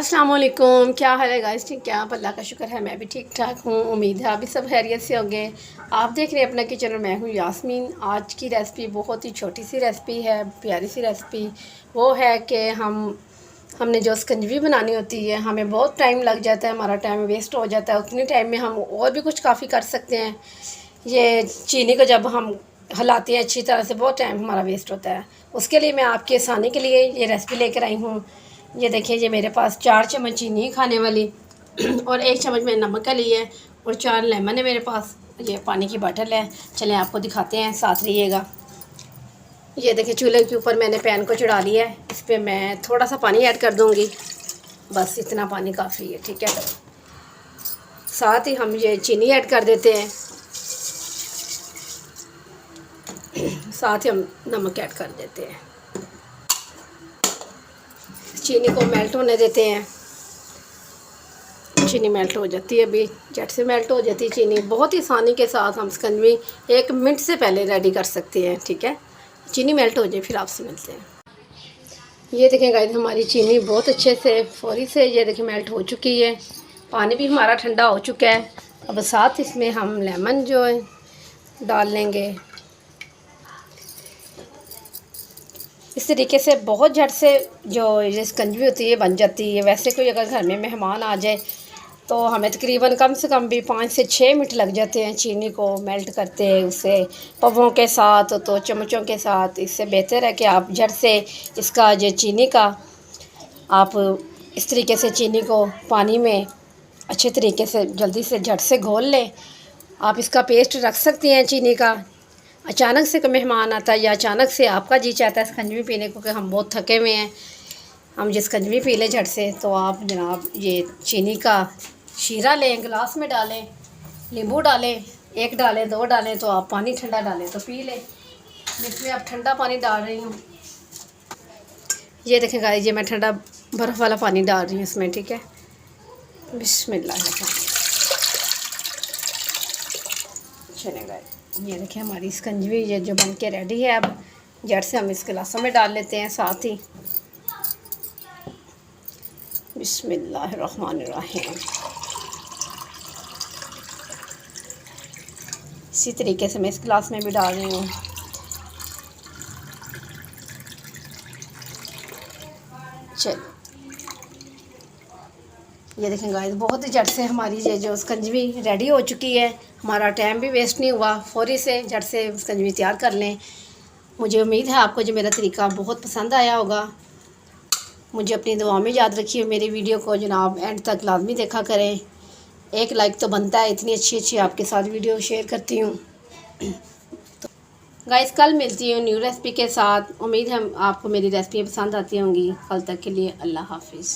अस्सलाम वालेकुम, क्या हाल है गाइस? ठीक है, आप? अल्लाह का शुक्र है मैं भी ठीक ठाक हूँ। उम्मीद है आप भी सब खैरियत से होंगे। आप देख रहे हैं अपना किचन और मैं हूँ यास्मीन। आज की रेसिपी बहुत ही छोटी सी रेसिपी है, प्यारी सी रेसिपी। वो है कि हमने जो स्कंजवी बनानी होती है, हमें बहुत टाइम लग जाता है, हमारा टाइम वेस्ट हो जाता है। उतने टाइम में हम और भी कुछ काफ़ी कर सकते हैं। ये चीनी को जब हम हिलाते हैं अच्छी तरह से, बहुत टाइम हमारा वेस्ट होता है। उसके लिए मैं आपकी आसानी के लिए ये रेसिपी लेकर आई हूँ। ये देखिए, ये मेरे पास 4 चम्मच चीनी है खाने वाली और 1 चम्मच मैंने नमक का लिया है और 4 लेमन है मेरे पास। ये पानी की बॉटल है। चलें आपको दिखाते हैं, साथ रहिएगा। ये देखिए, चूल्हे के ऊपर मैंने पैन को चढ़ा लिया है। इस पर मैं थोड़ा सा पानी ऐड कर दूँगी, बस इतना पानी काफ़ी है, ठीक है। साथ ही हम ये चीनी ऐड कर देते हैं, साथ ही हम नमक ऐड कर देते हैं। चीनी को मेल्ट होने देते हैं। चीनी मेल्ट हो जाती है, अभी झट से मेल्ट हो जाती है चीनी। बहुत ही आसानी के साथ हम स्कंजवी 1 मिनट से पहले रेडी कर सकते हैं, ठीक है। चीनी मेल्ट हो जाए फिर आपसे मिलते हैं। ये देखें गाइस, हमारी चीनी बहुत अच्छे से फौरी से ये देखें मेल्ट हो चुकी है। पानी भी हमारा ठंडा हो चुका है। अब साथ इसमें हम लेमन जो है डाल लेंगे। इस तरीके से बहुत झट से जो ये स्कंजवी होती है बन जाती है। वैसे कोई अगर घर में मेहमान आ जाए तो हमें तकरीबन कम से कम भी 5 से 6 मिनट लग जाते हैं चीनी को मेल्ट करते हैं, उसे पवों के साथ तो चम्मचों के साथ। इससे बेहतर है कि आप झट से इसका जो चीनी का आप इस तरीके से चीनी को पानी में अच्छे तरीके से जल्दी से झट से घोल लें। आप इसका पेस्ट रख सकती हैं चीनी का। अचानक से कोई मेहमान आता है या अचानक से आपका जी चाहता है स्कंजवी पीने को, कि हम बहुत थके हुए हैं, हम जिस स्कंजवी पी लें झट से, तो आप जनाब ये चीनी का शीरा लें, गिलास में डालें, नींबू डालें, 1 डालें 2 डालें, तो आप पानी ठंडा डालें तो पी लें। इसमें आप ठंडा पानी डाल रही हूँ। ये देखें गाइस, ये मैं ठंडा बर्फ़ वाला पानी डाल रही हूँ इसमें, ठीक है। बिस्मिल्लाह। चलें गाइस, ये देखिए हमारी स्कंजवी ये जो बन के रेडी है। अब झट से हम इस गिलासों में डाल लेते हैं साथ ही। बिस्मिल्लाहिर्रहमानिर्रहीम। इसी तरीके से मैं इस गिलास में भी डाल रही हूँ। चलो, ये देखें गाइस, बहुत ही झट से हमारी ये जो स्कंजवी रेडी हो चुकी है। हमारा टाइम भी वेस्ट नहीं हुआ, फौरी से झट से स्कंजवी तैयार कर लें। मुझे उम्मीद है आपको जो मेरा तरीका बहुत पसंद आया होगा। मुझे अपनी दुआ में याद रखिए। मेरी वीडियो को जनाब एंड तक लाजमी देखा करें। 1 लाइक तो बनता है, इतनी अच्छी आपके साथ वीडियो शेयर करती हूँ। तो गाइस, कल मिलती हूँ न्यू रेसिपी के साथ। उम्मीद है आपको मेरी रेसिपी पसंद आती होंगी। कल तक के लिए अल्लाह हाफिज़।